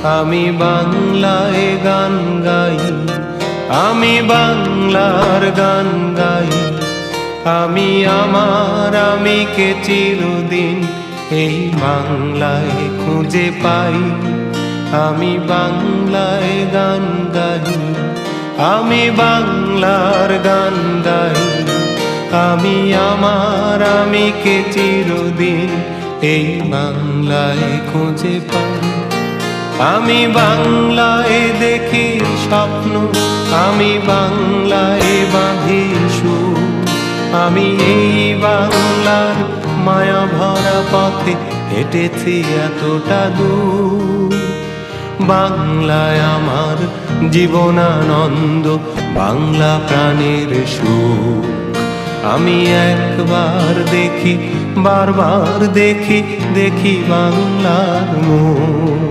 আমি বাংলায় গান গাই, আমি বাংলার গান গাই। আমি আমার আমিকে চিরদিন এই বাংলায় খুঁজে পাই। আমি বাংলায় গান গাই, আমি বাংলার গান গাই। আমি আমার আমিকে চিরদিন এই বাংলায় খুঁজে পাই। আমি বাংলায় দেখি স্বপ্ন, আমি বাংলায় বাঁধি সুর। আমি এই বাংলার মায়া ভরা পথে হেঁটেছি এতটা দূর। বাংলায় আমার জীবনানন্দ, বাংলা প্রাণের সুখ। আমি একবার দেখি, বারবার দেখি, দেখি বাংলার মুখ।